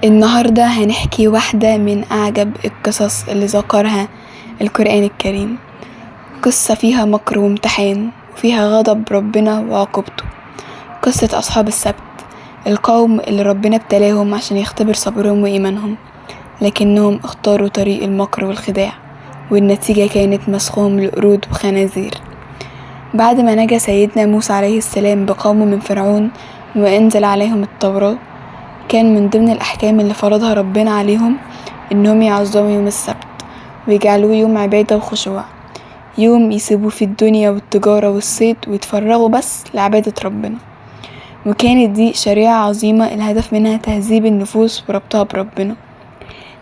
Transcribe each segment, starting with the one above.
النهاردة هنحكي واحدة من أعجب القصص اللي ذكرها القرآن الكريم. قصة فيها مكر وامتحان وفيها غضب ربنا وعقوبته. قصة أصحاب السبت، القوم اللي ربنا ابتلاهم عشان يختبر صبرهم وإيمانهم، لكنهم اختاروا طريق المكر والخداع، والنتيجة كانت مسخهم لقرود وخنازير. بعد ما نجا سيدنا موسى عليه السلام بقومه من فرعون وأنزل عليهم التوراة، كان من ضمن الأحكام اللي فرضها ربنا عليهم إنهم يعظموا يوم السبت ويجعلوه يوم عبادة وخشوع، يوم يسيبوه في الدنيا والتجارة والصيد ويتفرغوا بس لعبادة ربنا. وكانت دي شريعة عظيمة الهدف منها تهذيب النفوس وربطها بربنا.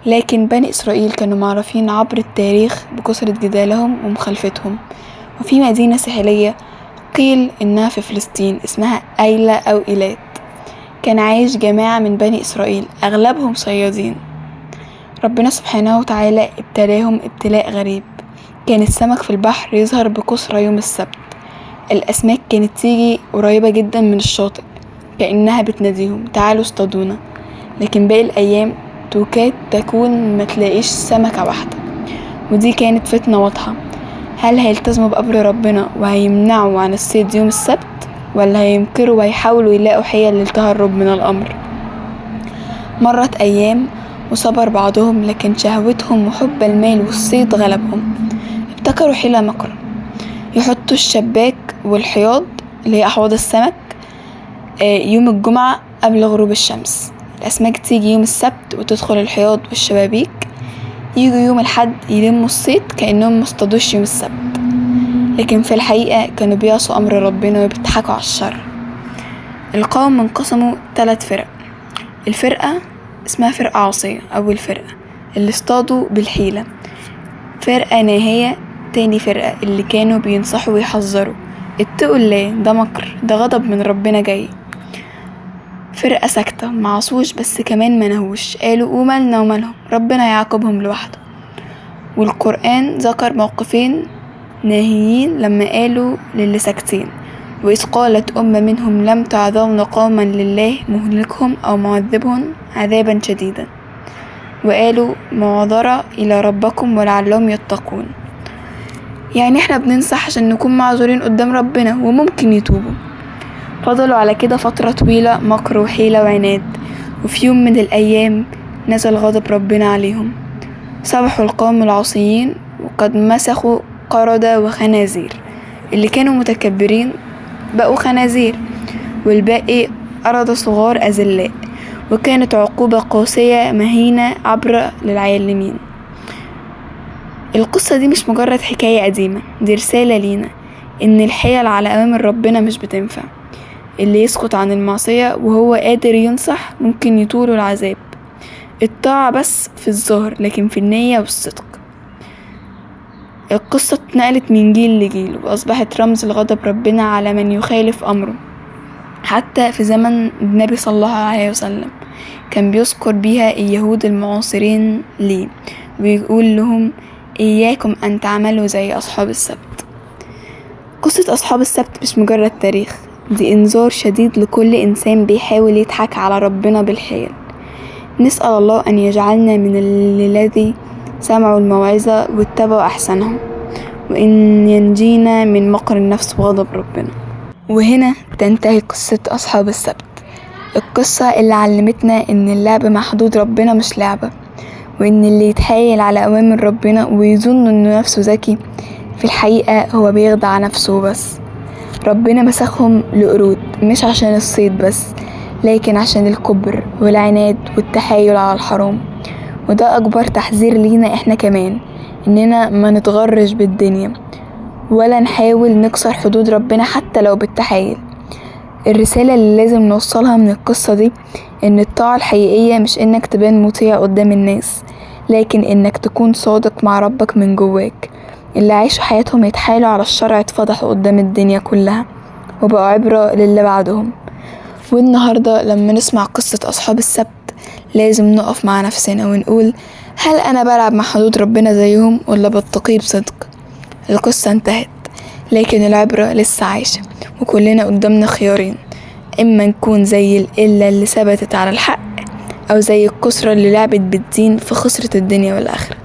لكن بني إسرائيل كانوا معروفين عبر التاريخ بكثرة جدالهم ومخالفتهم. وفي مدينة ساحلية قيل إنها في فلسطين اسمها أيلة أو إيلات، كان عايش جماعة من بني إسرائيل أغلبهم صيادين. ربنا سبحانه وتعالى ابتلاهم ابتلاء غريب. كان السمك في البحر يظهر بكثرة يوم السبت. الأسماك كانت تيجي قريبة جدا من الشاطئ كأنها بتناديهم تعالوا اصطادونا، لكن باقي الأيام توكاد تكون متلاقيش سمكة واحدة. ودي كانت فتنة واضحة، هل هيلتزموا بأمر ربنا وهيمنعوا عن الصيد يوم السبت، ولا هينكروا ويحاولوا يلاقوا حيل للتهرب من الأمر؟ مرت أيام وصبر بعضهم، لكن شهوتهم وحب المال والصيد غلبهم. ابتكروا حيلة مكر، يحطوا الشباك والحياض اللي هي أحواض السمك يوم الجمعة قبل غروب الشمس. الأسماك تيجي يوم السبت وتدخل الحياض والشبابيك، يجوا يوم الحد يلموا الصيد كأنهم مصطادوش يوم السبت، لكن في الحقيقة كانوا بيعصوا أمر ربنا وبيضحكوا على الشر. القوم انقسموا 3 فرق. الفرقة اسمها فرقة عاصية، أول فرقة اللي اصطادوا بالحيلة. فرقة ناهية تاني فرقة اللي كانوا بينصحوا ويحذروا اتقوا الله، ده مكر، ده غضب من ربنا جاي. فرقة ساكتة معصوش بس كمان منهوش، قالوا ومالنا ومالهم، ربنا يعاقبهم لوحده. والقرآن ذكر موقفين ناهيين لما قالوا للي ساكتين: وإذ قالت أمة منهم لم تعظون قوما لله مهلكهم أو معذبهم عذابا شديدا، وقالوا معذرة إلى ربكم ولعلهم يتقون. يعني احنا بننصح عشان نكون معذورين قدام ربنا وممكن يتوبوا. فضلوا على كده فترة طويلة مكر وحيلة وعناد، وفي يوم من الأيام نزل غضب ربنا عليهم. صبحوا القوم العاصيين وقد مسخوا قردة وخنازير، اللي كانوا متكبرين بقوا خنازير، والباقي قردة صغار أذلاء. وكانت عقوبة قاسية مهينة عبر للعالمين. القصة دي مش مجرد حكاية قديمة، دي رسالة لينا إن الحيل على أوامر ربنا مش بتنفع. اللي يسقط عن المعصية وهو قادر ينصح ممكن يطوله العذاب. الطاعة بس في الظاهر، لكن في النية والصدق. القصة اتنقلت من جيل لجيل وأصبحت رمز لغضب ربنا على من يخالف أمره. حتى في زمن النبي صلى الله عليه وسلم كان بيذكر بيها اليهود المعاصرين ليه، ويقول لهم إياكم أن تعملوا زي أصحاب السبت. قصة أصحاب السبت مش مجرد تاريخ، دي إنذار شديد لكل إنسان بيحاول يضحك على ربنا بالحيل. نسأل الله أن يجعلنا من الذي سمعوا الموعظة واتبعوا أحسنها، وإن ينجينا من مكر النفس وغضب ربنا. وهنا تنتهي قصة أصحاب السبت، القصة اللي علمتنا إن اللعب مع حدود ربنا مش لعبة، وإن اللي يتحايل على أوامر ربنا ويظن إنه نفسه ذكي في الحقيقة هو بيخدع نفسه بس. ربنا مسخهم لقرود مش عشان الصيد بس، لكن عشان الكبر والعناد والتحايل على الحرام. وده أكبر تحذير لينا إحنا كمان، إننا ما نتغرش بالدنيا ولا نحاول نكسر حدود ربنا حتى لو بالتحايل. الرسالة اللي لازم نوصلها من القصة دي إن الطاعة الحقيقية مش إنك تبان مطيع قدام الناس، لكن إنك تكون صادق مع ربك من جواك. اللي عايشوا حياتهم يتحايلوا على الشرع اتفضحوا قدام الدنيا كلها وبقوا عبرة للي بعدهم. والنهاردة لما نسمع قصة أصحاب السبت لازم نقف مع نفسنا ونقول: هل أنا بلعب مع حدود ربنا زيهم ولا بتقيه بصدق؟ القصة انتهت، لكن العبرة لسه عايشة، وكلنا قدامنا خيارين: إما نكون زي القلة اللي ثبتت على الحق، أو زي الكسرة اللي لعبت بالدين فخسرت الدنيا والآخرة.